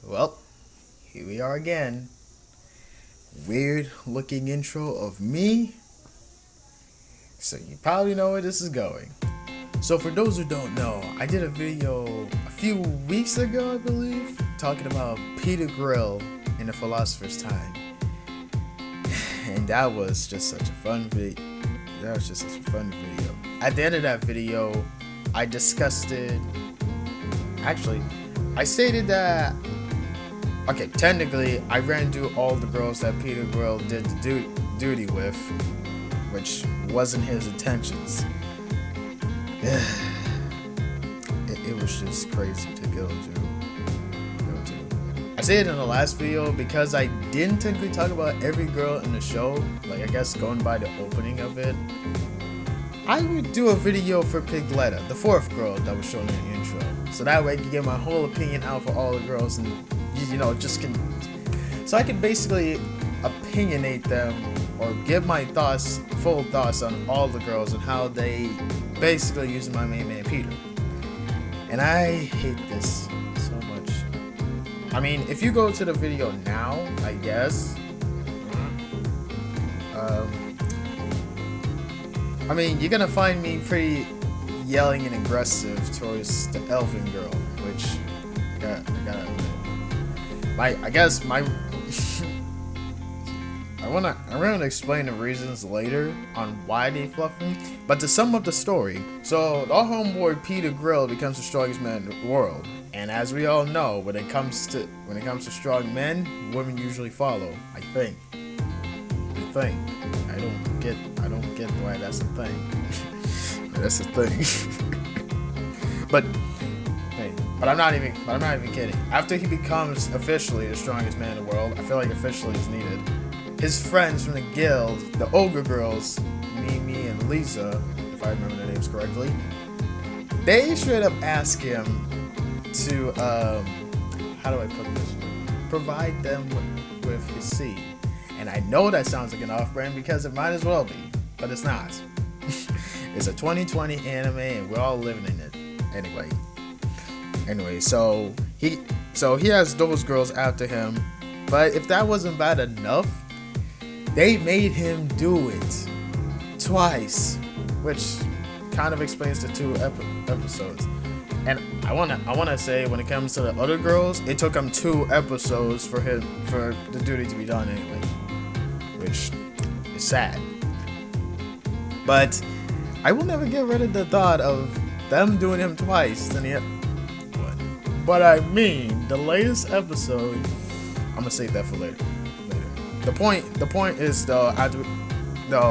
Well, here we are again. Weird looking intro of me. So you probably know where this is going. So for those who don't know, I did a video a few weeks ago, I believe, talking about Peter Grill in the Philosopher's Time. And that was just such a fun video. At the end of that video, I discussed it. Actually, I stated that technically, I ran through all the girls that Peter Grill did the duty with, which wasn't his intentions. It was just crazy to go to. I said it in the last video because I didn't technically talk about every girl in the show. Like, I guess going by the opening of it, I would do a video for Piglette, the fourth girl that was shown in the intro. So that way I could get my whole opinion out for all the girls and so I could basically opinionate them or give my full thoughts on all the girls and how they basically use my main man Peter. And I hate this so much. I mean, if you go to the video now, I guess, I mean, you're gonna find me pretty yelling and aggressive towards the elfin girl, which I gotta admit. I want to explain the reasons later on why they fluff me. But to sum up the story, so our homeboy Peter Grill becomes the strongest man in the world, and as we all know, when it comes to strong men, women usually follow. I think. I don't get why that's a thing. That's a thing. But I'm not even kidding. After he becomes officially the strongest man in the world, I feel like officially is needed. His friends from the guild, the ogre girls, Mimi and Lisa, if I remember their names correctly, they straight up ask him to, how do I put this? Provide them with his seed. And I know that sounds like an off-brand because it might as well be, but it's not. It's a 2020 anime and we're all living in it. Anyway, so he has those girls after him, but if that wasn't bad enough, they made him do it twice, which kind of explains the two episodes. And I wanna say, when it comes to the other girls, it took him 2 episodes for the duty to be done anyway, which is sad. But I will never get rid of the thought of them doing him twice. But I mean, the latest episode, I'm gonna save that for later. The point is the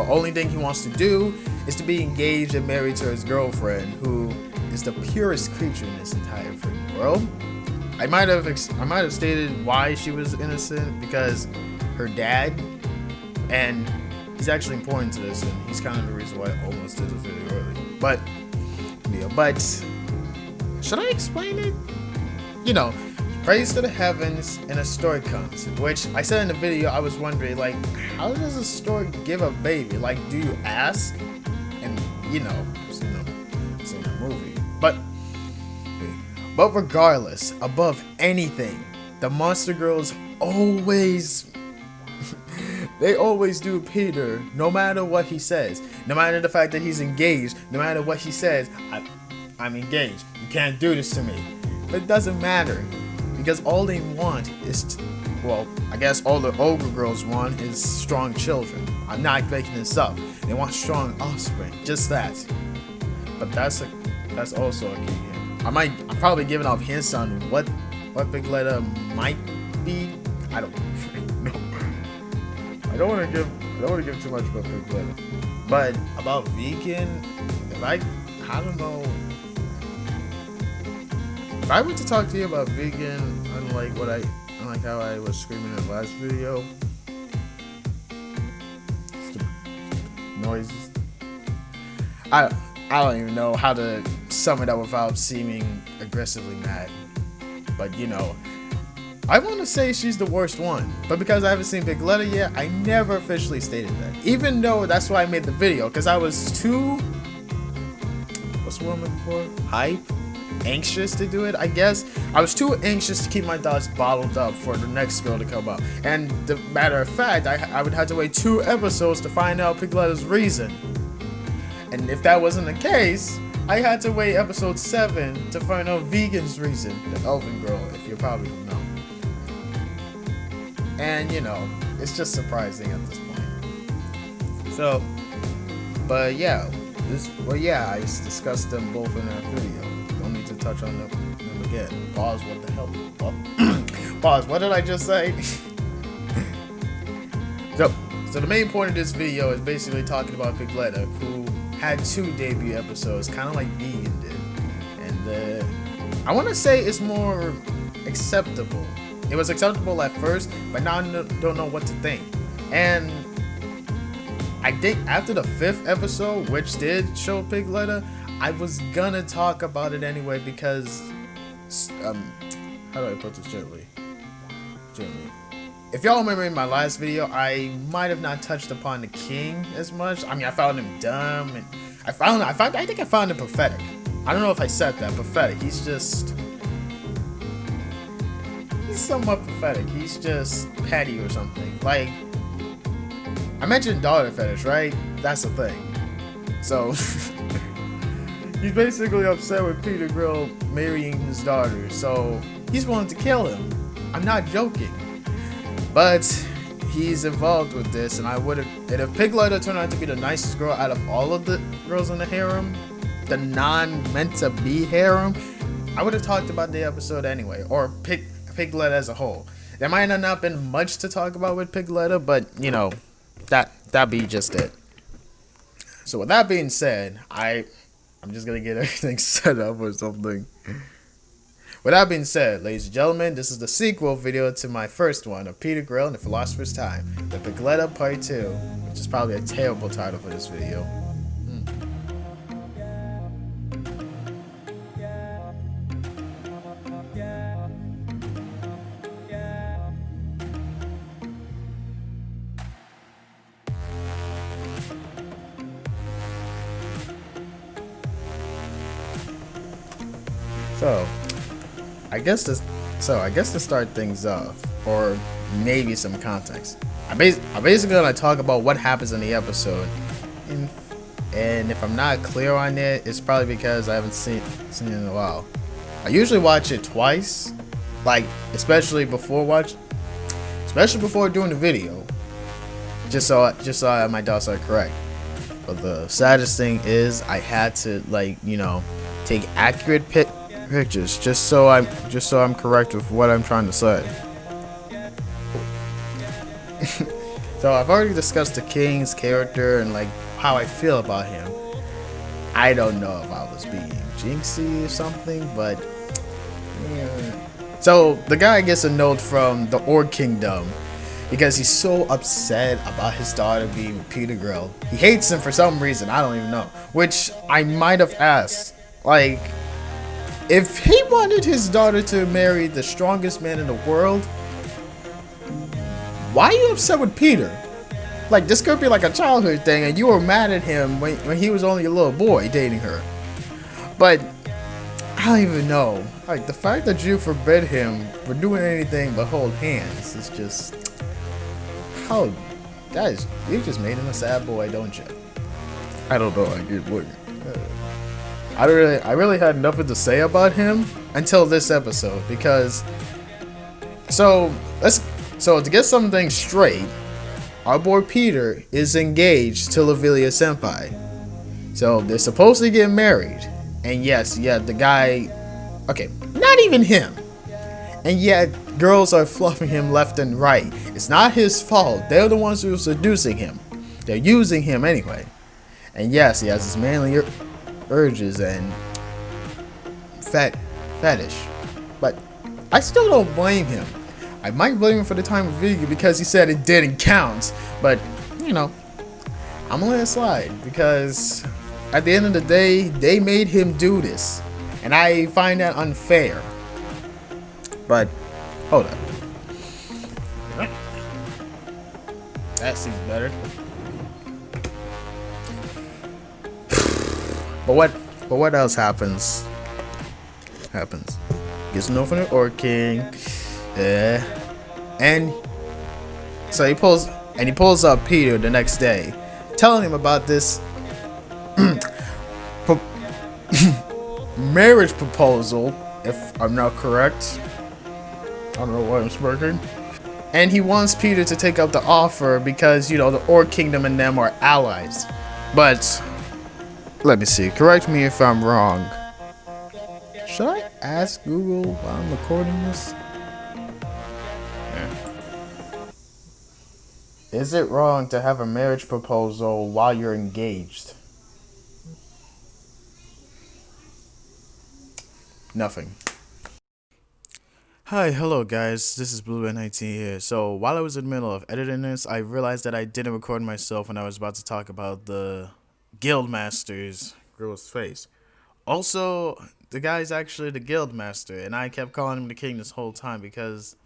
only thing he wants to do is to be engaged and married to his girlfriend, who is the purest creature in this entire freaking world. I might have stated why she was innocent, because her dad, and he's actually important to this, and he's kind of the reason why I almost did the video early. But should I explain it? Praise to the heavens and a stork comes, which I said in the video. I was wondering, like, how does a stork give a baby? Like, do you ask? And it's in the movie. But regardless, above anything, the monster girls always they always do Peter, no matter what he says, no matter the fact that he's engaged, no matter what he says. I'm engaged. You can't do this to me. But it doesn't matter, because all they want is, I guess all the ogre girls want is strong children. I'm not making this up. They want strong offspring, just that. But that's also a key hint. I'm probably giving off hints on what Piglette might be. I don't know. I don't want to give too much about Piglette. But about vegan, I don't know. If I were to talk to you about vegan, unlike how I was screaming in the last video, noises. I don't even know how to sum it up without seeming aggressively mad. But I want to say she's the worst one. But because I haven't seen Piglette yet, I never officially stated that. Even though that's why I made the video, because I was too, what's the word I'm looking for? Hype? Anxious to do it, I guess. I was too anxious to keep my thoughts bottled up for the next girl to come up. And the matter of fact, I would have to wait 2 episodes to find out Piglette's reason. And if that wasn't the case, I had to wait episode 7 to find out Vegan's reason, the elven girl, if you probably don't know. And you know, it's just surprising at this point. So, but yeah, I discussed them both in that video. Don't need to touch on them again. Pause, what the hell? Pause, what did I just say? So the main point of this video is basically talking about Piglette, who had 2 debut episodes, kind of like Vegan did. And I want to say it's more acceptable. It was acceptable at first, but now I don't know what to think. And I think after the 5th episode, which did show Piglette, I was gonna talk about it anyway because, how do I put this gently? If y'all remember in my last video, I might have not touched upon the king as much. I mean, I found him dumb, and I think I found him pathetic. I don't know if I said that, pathetic. He's somewhat pathetic. He's just petty or something. Like, I mentioned daughter fetish, right? That's the thing. So, he's basically upset with Peter Grill marrying his daughter, so he's willing to kill him. I'm not joking. But he's involved with this, and if Piglette turned out to be the nicest girl out of all of the girls in the harem, the non-meant-to-be harem, I would have talked about the episode anyway, or Piglette as a whole. There might have not been much to talk about with Piglette, but you know, that'd be just it. So with that being said, I'm just gonna get everything set up or something. With that being said, ladies and gentlemen, this is the sequel video to my first one of Peter Grill and the Philosopher's Time, the Piglette Part 2, which is probably a terrible title for this video. I guess to start things off, or maybe some context, I'm basically gonna talk about what happens in the episode, and if I'm not clear on it, it's probably because I haven't seen it in a while. I usually watch it twice, like especially before doing the video, just so my thoughts are correct. But the saddest thing is I had to, like, you know, take accurate pictures just so I'm correct with what I'm trying to say. So I've already discussed the king's character and like how I feel about him. I don't know if I was being jinxy or something, but yeah. So the guy gets a note from the Orc Kingdom because he's so upset about his daughter being with Peter Grill. He hates him for some reason, I don't even know, which I might have asked, like, if he wanted his daughter to marry the strongest man in the world, why are you upset with Peter? Like, this could be like a childhood thing and you were mad at him when he was only a little boy dating her. But I don't even know. Like, the fact that you forbid him from doing anything but hold hands is just... How... Guys, you just made him a sad boy, don't you? I don't know, I get what... I really had nothing to say about him until this episode, because so to get something straight, our boy Peter is engaged to Lavilia Senpai. So they're supposed to get married, and yes, yeah, the guy, okay, not even him, and yet girls are fluffing him left and right. It's not his fault. They're the ones who are seducing him. They're using him anyway. And yes, he has his manly urges and fetish, but I still don't blame him. I might blame him for the time of video because he said it didn't count, but you know, I'm gonna let it slide because at the end of the day, they made him do this, and I find that unfair. But hold up, that seems better. But what else happens? Give He's known for the Orc King. And so he pulls up Peter the next day, telling him about this pro- marriage proposal, if I'm not correct. I don't know why I'm smirking. And he wants Peter to take up the offer because, you know, the Orc Kingdom and them are allies. But let me see. Correct me if I'm wrong. Should I ask Google while I'm recording this? Yeah. Is it wrong to have a marriage proposal while you're engaged? Nothing. Hi, hello guys, this is Blue19 here. So while I was in the middle of editing this, I realized that I didn't record myself when I was about to talk about the Guildmaster's girl's face. Also, the guy's actually the Guildmaster, and I kept calling him the king this whole time because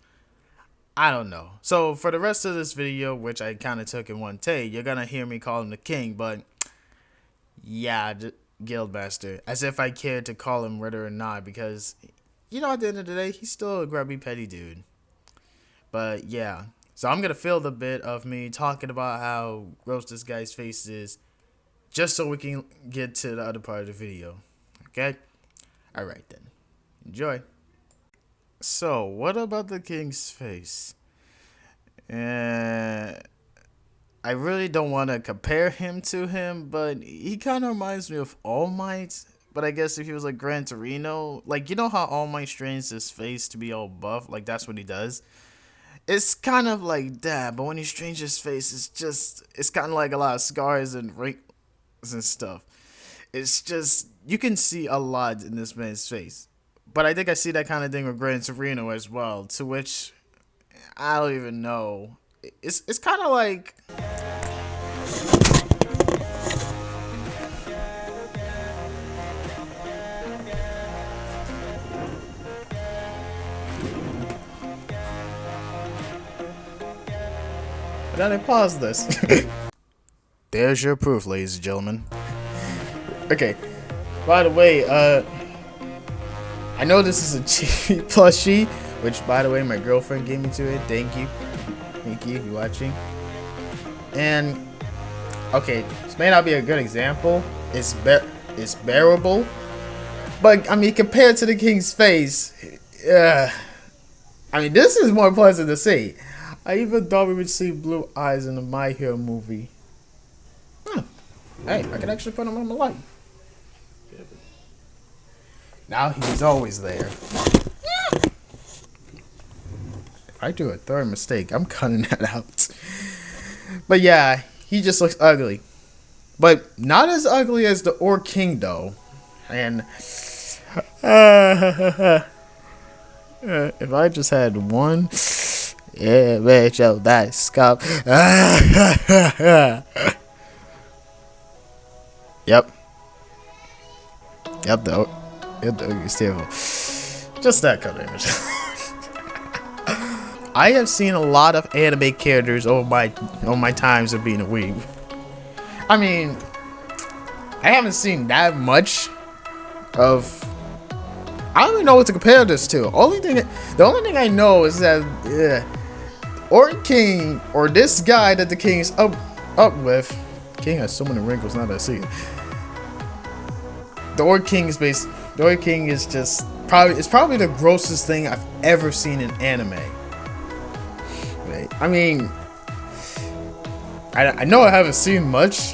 I don't know. So for the rest of this video, which I kind of took in one take, you're gonna hear me call him the king, but yeah, Guildmaster, as if I cared to call him whether or not, because you know, at the end of the day, he's still a grubby petty dude. But yeah, so I'm gonna fill the bit of me talking about how gross this guy's face is, just so we can get to the other part of the video. Okay? Alright then. Enjoy. So, what about the king's face? I really don't want to compare him to him, but he kind of reminds me of All Might. But I guess if he was like Gran Torino, like, you know how All Might strains his face to be all buff? Like, that's what he does. It's kind of like that, but when he strains his face, it's kind of like a lot of scars and wrinkles and stuff. It's just, you can see a lot in this man's face. But I think I see that kind of thing with Gran Torino as well, to which I don't even know. It's kind of like, now they pause this. There's your proof, ladies and gentlemen. Okay. By the way, I know this is a cheap plushie, which, by the way, my girlfriend gave me to it. Thank you. Thank you if you're watching. And, okay, this may not be a good example. It's bearable. But, I mean, compared to the king's face, I mean, this is more pleasant to see. I even thought we would see blue eyes in the My Hero movie. Huh. Hey, I can actually put him on the light. Now he's always there. If I do a third mistake, I'm cutting that out. But yeah, he just looks ugly. But not as ugly as the Orc King, though. And if I just had one, yeah, Rachel, that scalp. Yep. Yep, the ugly's terrible. Just that color image. I have seen a lot of anime characters over my times of being a weeb. I mean, I haven't seen that much of. I don't even know what to compare this to. The only thing I know is that Orc King, or this guy that the king's up with. King has so many wrinkles now that I see it. The Orc King is just probably the grossest thing I've ever seen in anime. I mean, I know I haven't seen much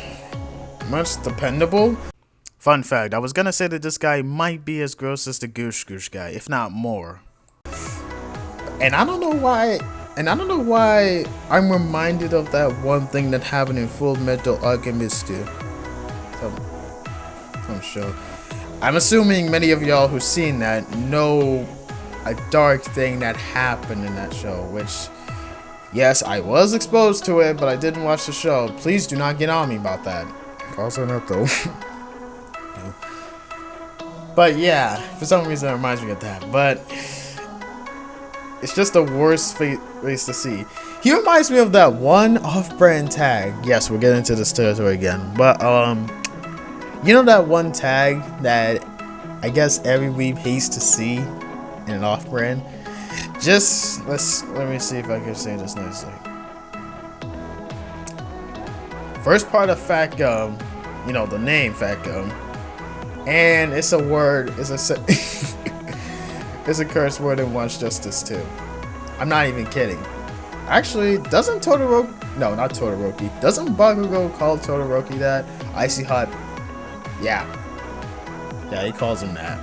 dependable. Fun fact, I was gonna say that this guy might be as gross as the Goosh Goosh guy, if not more. And I don't know why I'm reminded of that one thing that happened in Full Metal Alchemist 2. Some show. I'm assuming many of y'all who've seen that know a dark thing that happened in that show, which, yes, I was exposed to it, but I didn't watch the show. Please do not get on me about that. Also not though. But yeah, for some reason it reminds me of that. But it's just the worst face to see. He reminds me of that one off-brand tag. Yes, we're getting into this territory again. But you know that one tag that I guess every weeb hates to see? in an off-brand. Just let me see if I can say this nicely. First part of fat gum, you know, the name fat gum, and it's a word, it's a it's a curse word in One's Justice too. I'm not even kidding. Actually, doesn't Todoroki? No, not Todoroki. Doesn't Bakugo call Todoroki that? Icy hot. Yeah, he calls him that.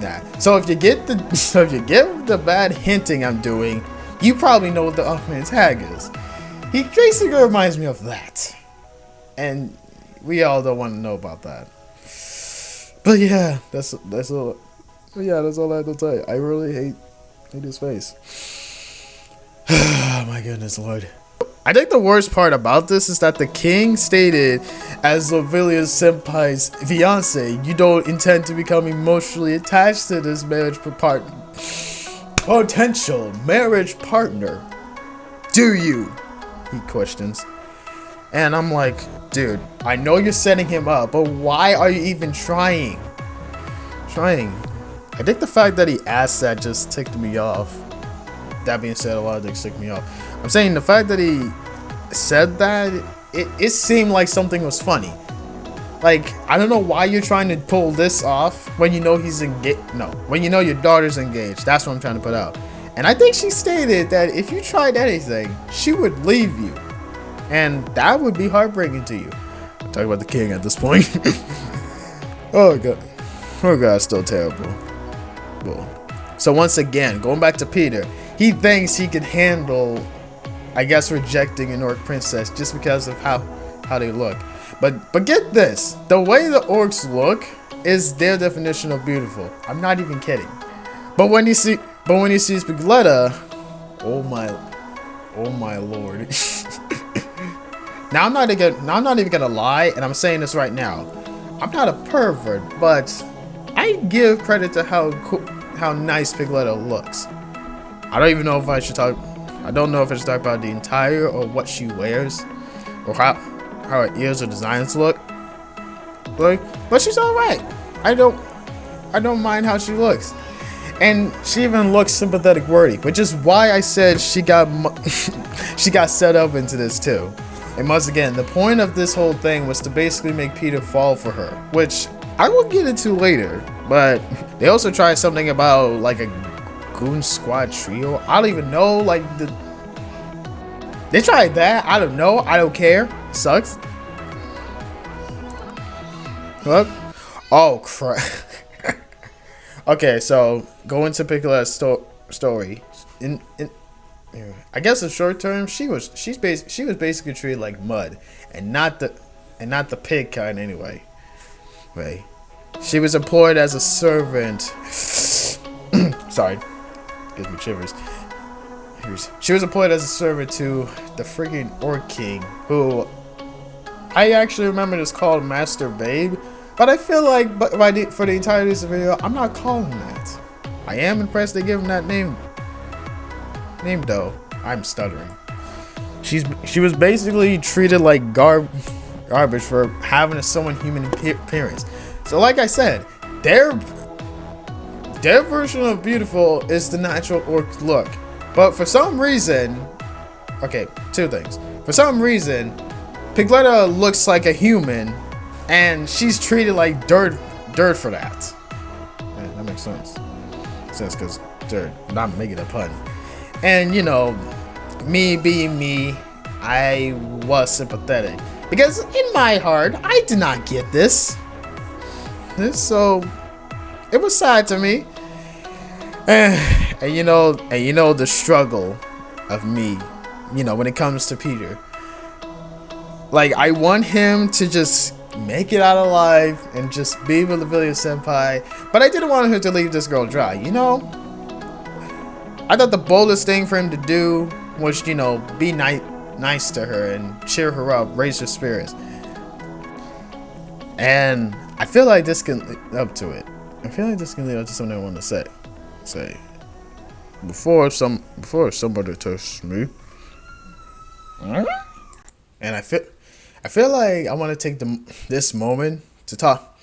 Nah. So if you get the bad hinting I'm doing, you probably know what the ultimate tag is. He basically reminds me of that, and we all don't want to know about that. But yeah, that's all. But yeah, that's all I have to say. I really hate his face. Oh my goodness, Lord. I think the worst part about this is that the king stated, as Lovelia Senpai's fiance, you don't intend to become emotionally attached to this potential marriage partner, do you? He questions. And I'm like, dude, I know you're setting him up, but why are you even trying? I think the fact that he asked that just ticked me off. That being said, a lot of things ticked me off. I'm saying the fact that he said that, it seemed like something was funny. Like, I don't know why you're trying to pull this off when you know he's engaged. No, when you know your daughter's engaged. That's what I'm trying to put out. And I think she stated that if you tried anything, she would leave you. And that would be heartbreaking to you. I'm talking about the king at this point. Oh god. Oh god, it's still terrible. Cool. So once again, going back to Peter, he thinks he can handle, I guess, rejecting an orc princess just because of how they look. But get this, the way the orcs look is their definition of beautiful. I'm not even kidding. But when he sees Piglette, oh my lord. Now I'm not even gonna lie, and I'm saying this right now. I'm not a pervert, but I give credit to how nice Piglette looks. I don't even know if I should talk. I don't know if I should talk about the entire or what she wears, or how her ears or designs look. But she's all right. I don't mind how she looks, and she even looks sympathetic worthy, which is why I said she got set up into this too. And once again, the point of this whole thing was to basically make Peter fall for her, which I will get into later. But they also tried something about like a goon squad trio. I don't even know, like they tried that. I don't know. I don't care. It sucks. Look. Oh crap. Okay, so going to Piglette's story. I guess in short term, she was basically treated like mud, and not the pig kind anyway. Right. She was employed as a servant. Sorry, gives me shivers. She was employed as a servant to the freaking Orc King, who I actually remember is called Master Babe, but I feel like for the entirety of the video, I'm not calling him that. I am impressed they give him that name though. I'm stuttering. She was basically treated like garbage for having a somewhat human appearance. So like I said, their version of beautiful is the natural orc look. But for some reason, okay, two things. For some reason, Piglette looks like a human, and she's treated like dirt for that. Yeah, that makes sense. Because dirt. I'm making a pun. And you know, me being me, I was sympathetic because in my heart, I did not get this. So it was sad to me. And you know the struggle of me, you know, when it comes to Peter. Like, I want him to just make it out alive and just be with Lovelia Senpai, but I didn't want her to leave this girl dry, you know? I thought the boldest thing for him to do was, you know, be nice to her and cheer her up, raise her spirits. And I feel like this can lead up to it. I feel like this can lead up to something I want to say. Before somebody touches me. And I feel like I want to take this moment to talk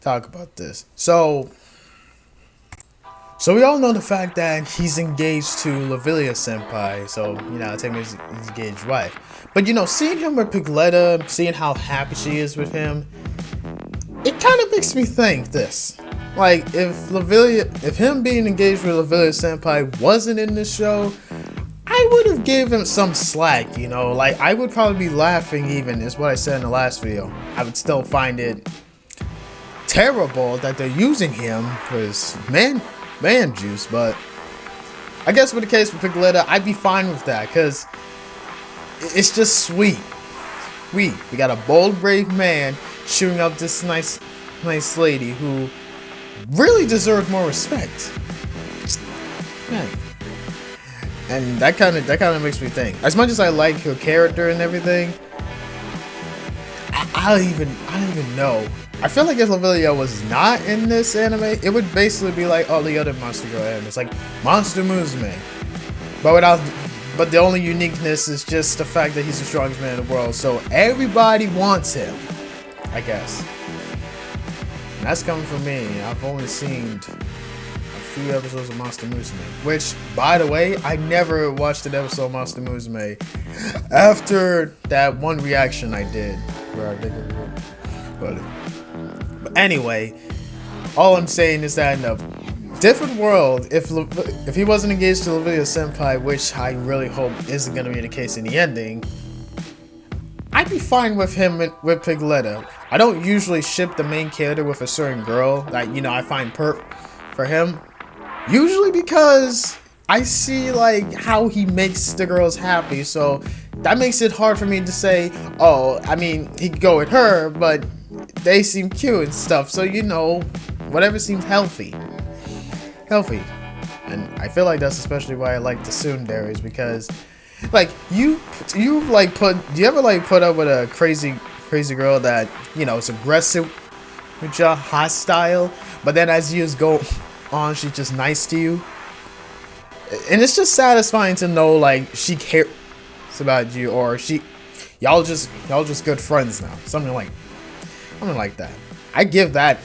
about this. So So we all know the fact that he's engaged to Lavilia Senpai, so, you know, technically his engaged wife. But, you know, seeing him with Piglette, seeing how happy she is with him, it kind of makes me think this. Like, if him being engaged with Lavilia Senpai wasn't in this show, I would have gave him some slack, you know? Like, I would probably be laughing even, is what I said in the last video. I would still find it terrible that they're using him for his man juice, but I guess with the case with Piglette, I'd be fine with that, because it's just sweet. We got a bold, brave man shooting up this nice lady who really deserves more respect. Man. And that kind of makes me think. As much as I like her character and everything, I don't even know. I feel like if Lavilia was not in this anime, it would basically be like all the other Monster Girl animes, like Monster Musume. But the only uniqueness is just the fact that he's the strongest man in the world, so everybody wants him, I guess. And that's coming from me. I've only seen a few episodes of Monster Musume, which, by the way, I never watched an episode of Monster Musume after that one reaction I did, where I did it. But anyway, all I'm saying is that in a different world, if he wasn't engaged to Lavilia Senpai, which I really hope isn't going to be the case in the ending, I'd be fine with him with Piglette. I don't usually ship the main character with a certain girl that, you know, I find perp for him. Usually because I see like how he makes the girls happy, so that makes it hard for me to say, oh, I mean, he could go with her, but they seem cute and stuff, so, you know, whatever seems healthy. And I feel like that's especially why I like the tsunderes, because like do you ever like put up with a crazy girl that, you know, is aggressive with you, hostile, but then as years go on, she's just nice to you, and it's just satisfying to know like she cares about you, or y'all just good friends now, something like that. I give that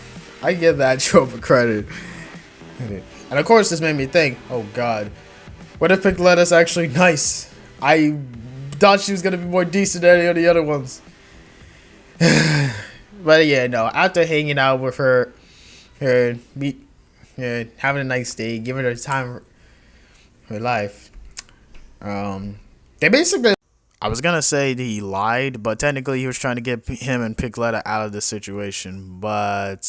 trope a credit. And of course, this made me think, oh god, what if Piglette's actually nice? I thought she was gonna be more decent than any of the other ones. But yeah, no, after hanging out with her having a nice day, giving her time of her life, they basically, I was gonna say he lied, but technically he was trying to get him and Piglette out of the situation, but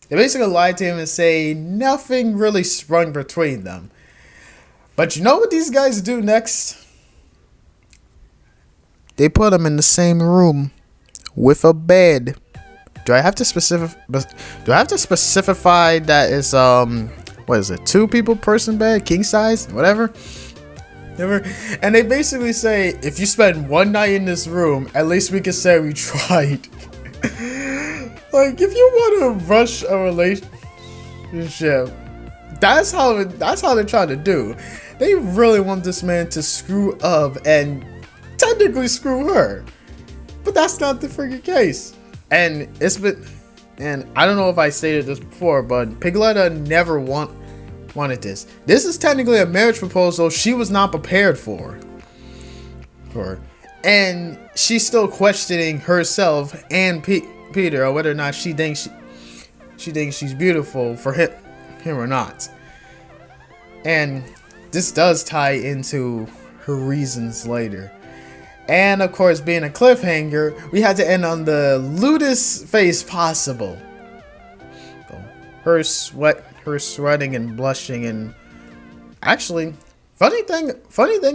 they basically lied to him and say nothing really sprung between them. But you know what these guys do next? They put him in the same room with a bed. Do I have to specify that it's what is it? 2 people person bed, king size, whatever. And they basically say, if you spend one night in this room, at least we can say we tried. Like, if you want to rush a relationship, that's how they're trying to do. They really want this man to screw up and technically screw her, but that's not the freaking case. And I don't know if I stated this before, but Piglette never wanted this. This is technically a marriage proposal she was not prepared for. And she's still questioning herself and Peter, or whether or not she thinks she's beautiful for him or not. And this does tie into her reasons later. And of course, being a cliffhanger, we had to end on the lewdest face possible. Her sweating and blushing, and actually, funny thing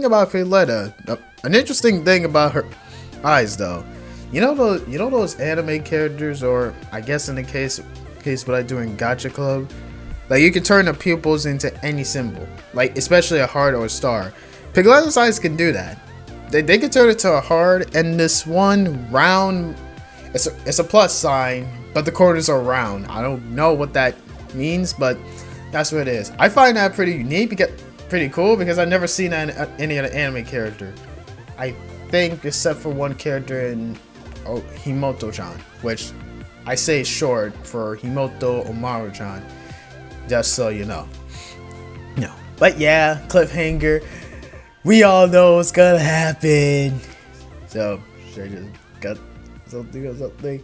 about Piglette, an interesting thing about her eyes though. You know those anime characters, or I guess in the case what I do in Gacha Club, like you can turn the pupils into any symbol, like especially a heart or a star. Piglette's eyes can do that. They can turn it to a heart, and this one round, it's a plus sign, but the corners are round. I don't know what that means, but that's what it is. I find that pretty unique, pretty cool, because I've never seen that in any other anime character. I think except for one character in Himoto-chan, which I say short for Himoto Omaru-chan. Just so you know. No. But yeah, cliffhanger. We all know what's gonna happen. So, should I just got something or something?